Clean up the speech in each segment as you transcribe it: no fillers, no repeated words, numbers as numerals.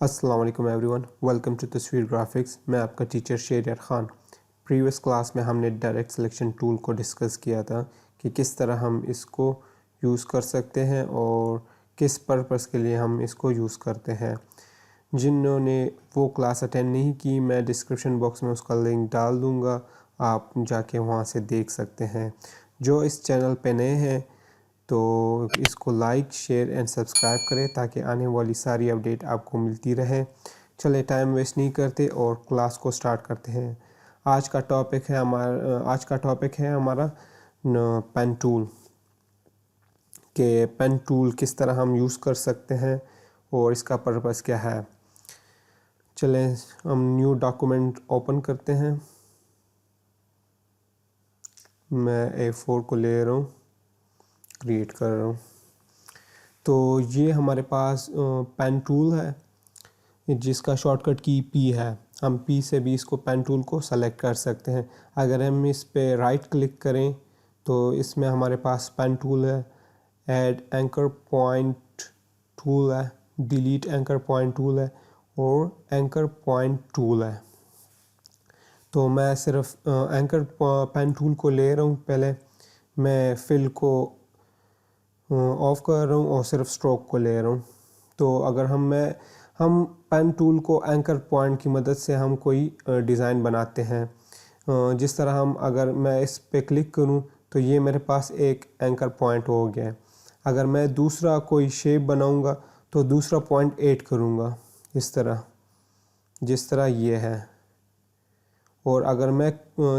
अस्सलाम वालेकुम everyone, welcome to तस्वीर ग्राफिक्स। मैं आपका teacher Sheriyar Khan. Previous class में हमने डायरेक्ट सिलेक्शन टूल को डिस्कस किया था कि किस तरह हम इसको यूज़ कर सकते हैं और किस पर्पस के लिए हम इसको यूज़ करते हैं। जिन्होंने वो क्लास अटेंड नहीं की, मैं डिस्क्रिप्शन बॉक्स में उसका लिंक डाल दूँगा, आप जाके वहाँ से देख सकते हैं। जो इस चैनल पे नए हैं तो इसको लाइक शेयर एंड सब्सक्राइब करें ताकि आने वाली सारी अपडेट आपको मिलती रहे। चले टाइम वेस्ट नहीं करते और क्लास को स्टार्ट करते हैं। आज का टॉपिक है हमारा पेन टूल के पेन टूल किस तरह हम यूज़ कर सकते हैं और इसका पर्पस क्या है। चलें हम न्यू डॉक्यूमेंट ओपन करते हैं। मैं A4 को ले रहा हूँ, क्रिएट कर रहा हूँ। तो ये हमारे पास पेन टूल है जिसका शॉर्टकट की P है। हम P से भी इसको पेन टूल को सेलेक्ट कर सकते हैं। अगर हम इस पे राइट क्लिक करें तो इसमें हमारे पास पेन टूल है, ऐड एंकर पॉइंट टूल है, डिलीट एंकर पॉइंट टूल है और एंकर पॉइंट टूल है। तो मैं सिर्फ एंकर पेन टूल को ले रहा हूँ। पहले मैं फिल को ऑफ कर रहा हूँ और सिर्फ स्ट्रोक को ले रहा हूँ। तो अगर हम पेन टूल को एंकर पॉइंट की मदद से हम कोई डिज़ाइन बनाते हैं। जिस तरह अगर मैं इस पे क्लिक करूँ तो ये मेरे पास एक एंकर पॉइंट हो गया। अगर मैं दूसरा कोई शेप बनाऊँगा तो दूसरा पॉइंट ऐड करूँगा इस तरह, जिस तरह ये है। और अगर मैं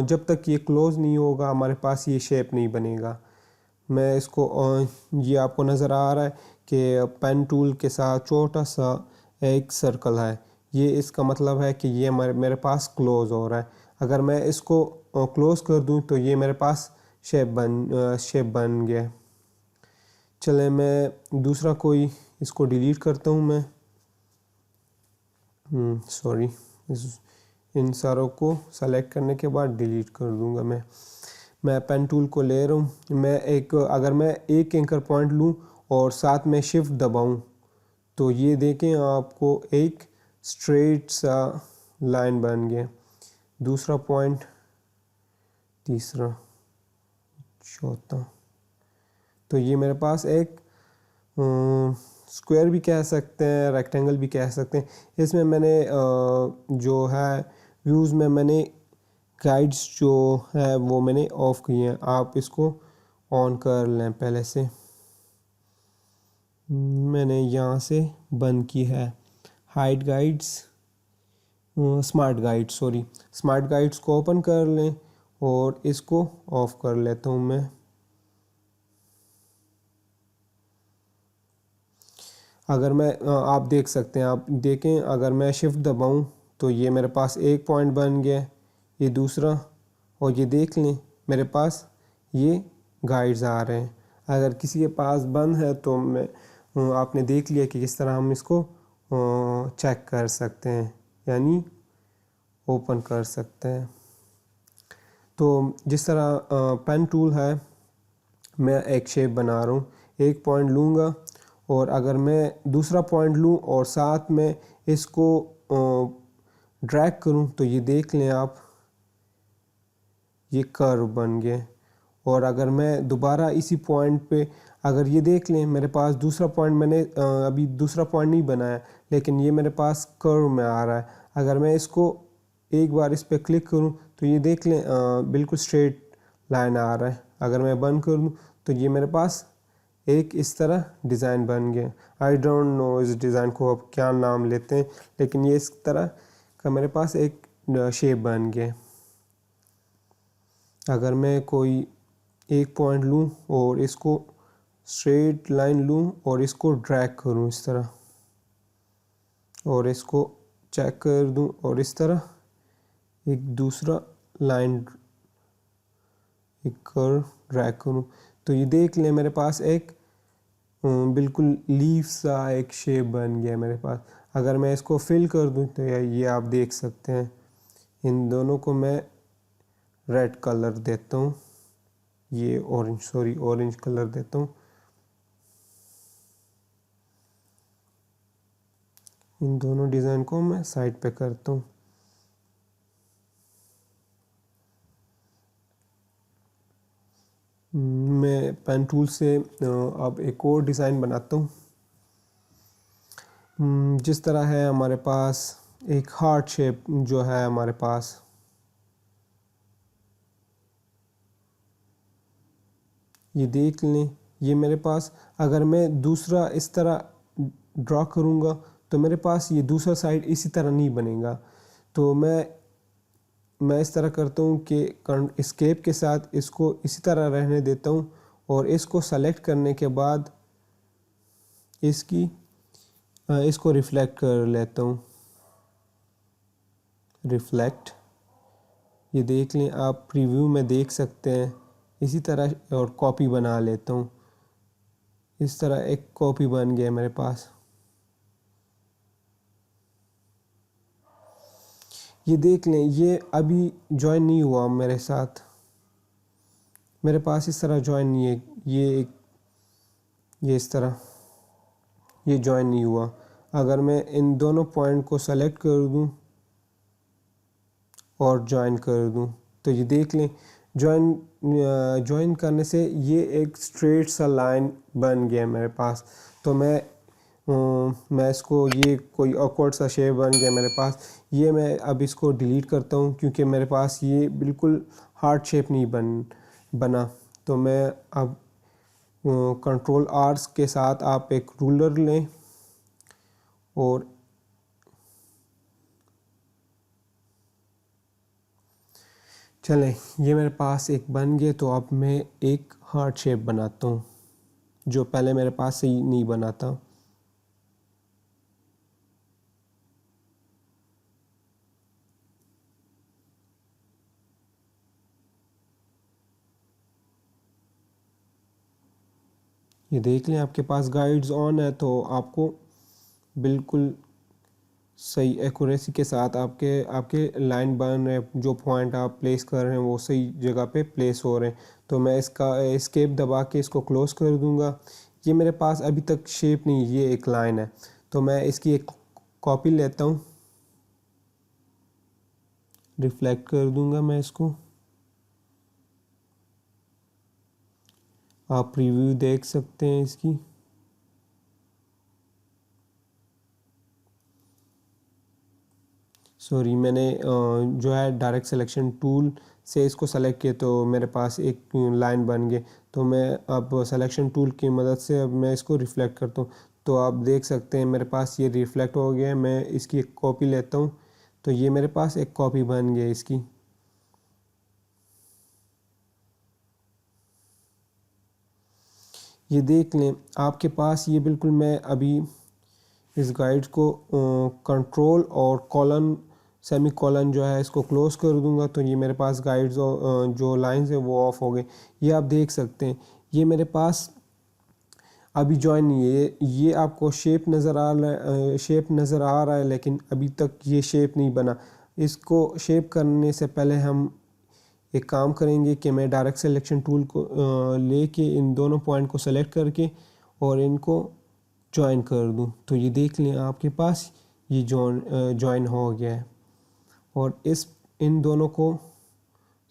जब तक ये क्लोज़ नहीं होगा हमारे पास ये शेप नहीं बनेगा। मैं इसको ये आपको नज़र आ रहा है कि पेन टूल के साथ छोटा सा एक सर्कल है। ये इसका मतलब है कि ये मेरे पास क्लोज़ हो रहा है। अगर मैं इसको क्लोज़ कर दूं तो ये मेरे पास शेप बन गया। चले मैं दूसरा कोई इसको डिलीट करता हूँ। मैं सॉरी, इन सारों को सेलेक्ट करने के बाद डिलीट कर दूँगा। मैं पेन टूल को ले रहा हूँ। अगर मैं एक एंकर पॉइंट लूँ और साथ में शिफ्ट दबाऊँ तो ये देखें आपको एक स्ट्रेट सा लाइन बन गया। दूसरा पॉइंट, तीसरा, चौथा। तो ये मेरे पास एक स्क्वायर भी कह सकते हैं, रेक्टेंगल भी कह सकते हैं। इसमें मैंने जो है व्यूज़ में मैंने गाइड्स जो है वो मैंने ऑफ किए हैं। आप इसको ऑन कर लें। पहले से मैंने यहाँ से बंद की है। हाइड गाइड्स, स्मार्ट गाइड्स को ओपन कर लें और इसको ऑफ कर लेता हूँ मैं। अगर मैं आप देख सकते हैं, आप देखें अगर मैं शिफ्ट दबाऊँ तो ये मेरे पास एक पॉइंट बन गया, ये दूसरा, और ये देख लें मेरे पास ये गाइड्स आ रहे हैं। अगर किसी के पास बंद है तो आपने देख लिया कि किस तरह हम इसको चेक कर सकते हैं, यानी ओपन कर सकते हैं। तो जिस तरह पेन टूल है, मैं एक शेप बना रहा हूँ। एक पॉइंट लूँगा और अगर मैं दूसरा पॉइंट लूँ और साथ में इसको ड्रैग करूँ तो ये देख लें आप, ये कर्व बन गए। और अगर मैं दोबारा इसी पॉइंट पे, अगर ये देख लें मेरे पास दूसरा पॉइंट, मैंने अभी दूसरा पॉइंट नहीं बनाया लेकिन ये मेरे पास कर्व में आ रहा है। अगर मैं इसको एक बार इस पे क्लिक करूं तो ये देख लें बिल्कुल स्ट्रेट लाइन आ रहा है। अगर मैं बंद कर दूं तो ये मेरे पास एक इस तरह डिज़ाइन बन गया। आई डोंट नो इस डिज़ाइन को अब क्या नाम लेते हैं, लेकिन ये इस तरह का मेरे पास एक शेप बन गया। अगर मैं कोई एक पॉइंट लूँ और इसको स्ट्रेट लाइन लूँ और इसको ड्रैग करूँ इस तरह और इसको चेक कर दूँ और इस तरह एक दूसरा लाइन, एक कर्व ड्रैग करूँ तो ये देख लें मेरे पास एक बिल्कुल लीफ सा एक शेप बन गया मेरे पास। अगर मैं इसको फिल कर दूँ तो ये आप देख सकते हैं। इन दोनों को मैं रेड कलर देता हूँ, ये ऑरेंज कलर देता हूँ। इन दोनों डिज़ाइन को मैं साइड पे करता हूँ। मैं पेन टूल से अब एक और डिज़ाइन बनाता हूँ। जिस तरह है हमारे पास एक हार्ट शेप जो है हमारे पास, ये देख लें, ये मेरे पास अगर मैं दूसरा इस तरह ड्रॉ करूँगा तो मेरे पास ये दूसरा साइड इसी तरह नहीं बनेगा। तो मैं इस तरह करता हूँ कि एस्केप के साथ इसको इसी तरह रहने देता हूँ और इसको सेलेक्ट करने के बाद इसको रिफ्लेक्ट कर लेता हूँ। रिफ्लेक्ट, ये देख लें, आप प्रीव्यू में देख सकते हैं इसी तरह, और कॉपी बना लेता हूँ। इस तरह एक कॉपी बन गया मेरे पास। ये देख लें, ये अभी जॉइन नहीं हुआ मेरे साथ, मेरे पास इस तरह जॉइन नहीं है। ये इस तरह ये जॉइन नहीं हुआ। अगर मैं इन दोनों पॉइंट को सेलेक्ट कर दूं और जॉइन कर दूं तो ये देख लें, जॉइन करने से ये एक स्ट्रेट सा लाइन बन गया मेरे पास। तो मैं इसको, ये कोई ऑकवर्ड सा शेप बन गया मेरे पास। ये मैं अब इसको डिलीट करता हूँ क्योंकि मेरे पास ये बिल्कुल हार्ट शेप नहीं बना। तो मैं अब कंट्रोल आर्स के साथ आप एक रूलर लें और चलें, ये मेरे पास एक बन गए। तो अब मैं एक हार्ट शेप बनाता हूँ जो पहले मेरे पास सही नहीं बना था। ये देख लें, आपके पास गाइड्स ऑन है तो आपको बिल्कुल सही एक्यूरेसी के साथ आपके लाइन बन रहे हैं, जो पॉइंट आप प्लेस कर रहे हैं वो सही जगह पे प्लेस हो रहे हैं। तो मैं इसका एस्केप दबा के इसको क्लोज़ कर दूंगा। ये मेरे पास अभी तक शेप नहीं, ये एक लाइन है। तो मैं इसकी एक कॉपी लेता हूँ, रिफ्लेक्ट कर दूंगा मैं इसको। आप प्रीव्यू देख सकते हैं इसकी। सॉरी, मैंने जो है डायरेक्ट सिलेक्शन टूल से इसको सेलेक्ट किया तो मेरे पास एक लाइन बन गई। तो मैं अब सिलेक्शन टूल की मदद से अब मैं इसको रिफ्लेक्ट करता हूँ। तो आप देख सकते हैं मेरे पास ये रिफ्लेक्ट हो गया है। मैं इसकी एक कॉपी लेता हूँ तो ये मेरे पास एक कॉपी बन गई इसकी। ये देख लें, आपके पास ये बिल्कुल, मैं अभी इस गाइड को कंट्रोल और कॉलन सेमी कॉलन जो है इसको क्लोज़ कर दूंगा तो ये मेरे पास गाइड्स जो लाइंस है वो ऑफ हो गए। ये आप देख सकते हैं, ये मेरे पास अभी जॉइन नहीं है। ये आपको शेप नज़र आ रहा है लेकिन अभी तक ये शेप नहीं बना। इसको शेप करने से पहले हम एक काम करेंगे कि मैं डायरेक्ट सिलेक्शन टूल को लेके इन दोनों पॉइंट को सेलेक्ट करके और इनको जॉइन कर दूं। तो ये देख लें, आपके पास ये जॉइन हो गया है। और इन दोनों को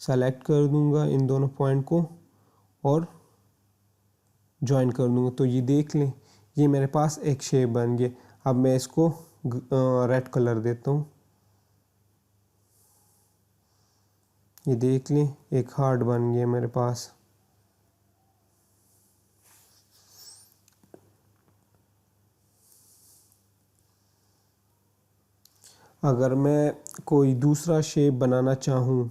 सेलेक्ट कर दूंगा, इन दोनों पॉइंट को, और जॉइन कर दूंगा। तो ये देख लें, ये मेरे पास एक शेप बन गया। अब मैं इसको रेड कलर देता हूँ। ये देख लें, एक हार्ट बन गया मेरे पास। अगर मैं कोई दूसरा शेप बनाना चाहूँ,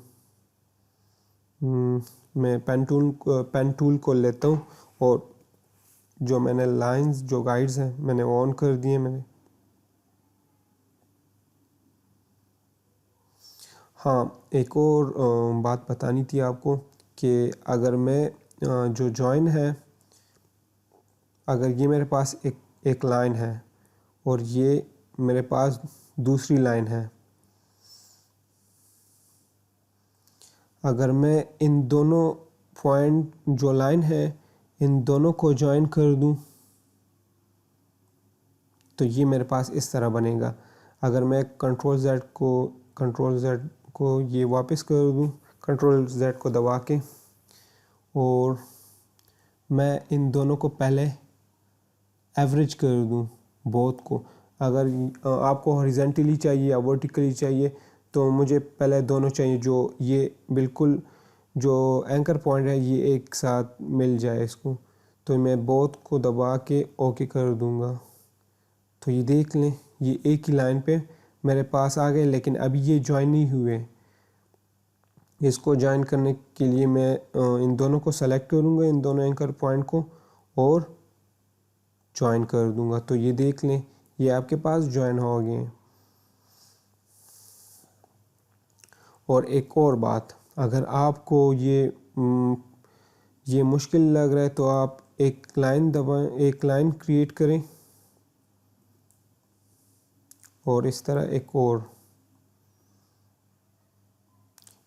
मैं पेन टूल को लेता हूँ और जो मैंने लाइंस, जो गाइड्स हैं मैंने ऑन कर दिए मैंने। हाँ, एक और बात बतानी थी आपको कि अगर मैं जो जॉइन है, अगर ये मेरे पास एक लाइन है और ये मेरे पास दूसरी लाइन है, अगर मैं इन दोनों पॉइंट जो लाइन है इन दोनों को जॉइन कर दूं तो ये मेरे पास इस तरह बनेगा। अगर मैं कंट्रोल Z को ये वापस कर दूँ, कंट्रोल Z को दबा के, और मैं इन दोनों को पहले एवरेज कर दूँ बोथ को। अगर आपको हॉरिजॉन्टली चाहिए या वर्टिकली चाहिए तो मुझे पहले दोनों चाहिए, जो ये बिल्कुल जो एंकर पॉइंट है ये एक साथ मिल जाए इसको। तो मैं बोथ को दबा के ओके कर दूंगा। तो ये देख लें, ये एक ही लाइन पे मेरे पास आ गए, लेकिन अभी ये ज्वाइन नहीं हुए। इसको ज्वाइन करने के लिए मैं इन दोनों को सेलेक्ट करूंगा, इन दोनों एंकर पॉइंट को, और ज्वाइन कर दूंगा। तो ये देख लें, ये आपके पास ज्वाइन हो गए। और एक और बात, अगर आपको ये मुश्किल लग रहा है तो आप एक लाइन दबाएं, एक लाइन क्रिएट करें, और इस तरह एक और,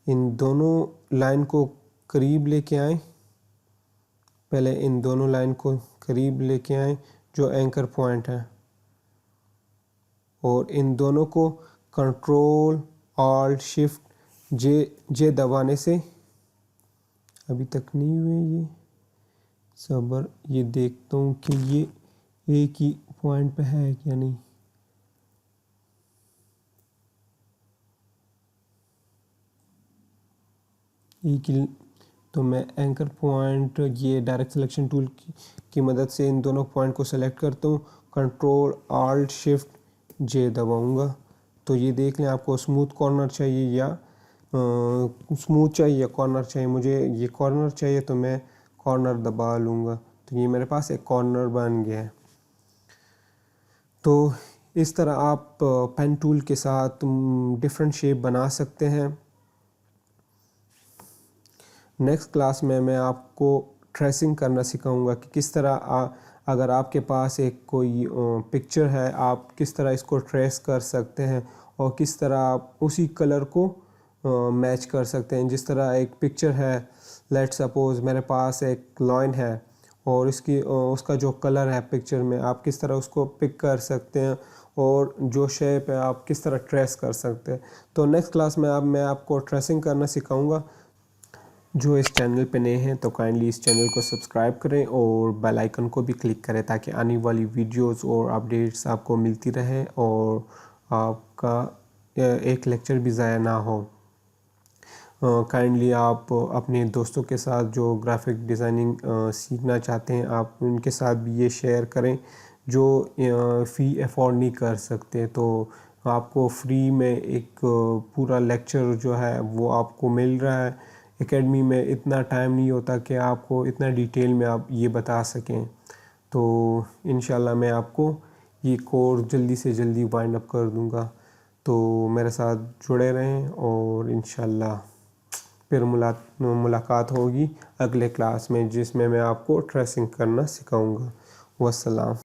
इन दोनों लाइन को करीब लेके आएं। पहले इन दोनों लाइन को करीब लेके आएं जो एंकर पॉइंट है, और इन दोनों को कंट्रोल ऑल्ट शिफ्ट जे दबाने से, अभी तक नहीं हुए ये सबर, ये देखता हूँ कि ये एक ही पॉइंट पे है क्या नहीं। एक ही, तो मैं एंकर पॉइंट ये डायरेक्ट सिलेक्शन टूल की मदद से इन दोनों पॉइंट को सेलेक्ट करता हूँ, कंट्रोल ऑल्ट शिफ्ट जे दबाऊँगा। तो ये देख लें, आपको स्मूथ कॉर्नर चाहिए या स्मूथ चाहिए या कॉर्नर चाहिए। मुझे ये कॉर्नर चाहिए तो मैं कॉर्नर दबा लूँगा। तो ये मेरे पास एक कॉर्नर बन गया है। तो इस तरह आप पेन टूल के साथ डिफरेंट शेप बना सकते हैं। नेक्स्ट क्लास में मैं आपको ट्रेसिंग करना सिखाऊंगा कि किस तरह अगर आपके पास एक कोई पिक्चर है, आप किस तरह इसको ट्रेस कर सकते हैं, और किस तरह आप उसी कलर को मैच कर सकते हैं। जिस तरह एक पिक्चर है, लेट्स सपोज मेरे पास एक लाइन है और उसका जो कलर है पिक्चर में, आप किस तरह उसको पिक कर सकते हैं, और जो शेप है आप किस तरह ट्रेस कर सकते हैं। तो नेक्स्ट क्लास में मैं आपको ट्रेसिंग करना सिखाऊंगा। जो इस चैनल पे नए हैं तो काइंडली इस चैनल को सब्सक्राइब करें और बेल आइकन को भी क्लिक करें, ताकि आने वाली वीडियोस और अपडेट्स आपको मिलती रहे और आपका एक लेक्चर भी ज़ाया ना हो। काइंडली आप अपने दोस्तों के साथ जो ग्राफिक डिज़ाइनिंग सीखना चाहते हैं, आप उनके साथ भी ये शेयर करें जो फ़ी अफोर्ड नहीं कर सकते। तो आपको फ्री में एक पूरा लेक्चर जो है वो आपको मिल रहा है। एकेडमी में इतना टाइम नहीं होता कि आपको इतना डिटेल में आप ये बता सकें। तो इंशाल्लाह मैं आपको ये कोर्स जल्दी से जल्दी वाइंड अप कर दूंगा। तो मेरे साथ जुड़े रहें, और इंशाल्लाह फिर मुलाकात होगी अगले क्लास में, जिसमें मैं आपको ट्रेसिंग करना सिखाऊंगा। वस्सलाम।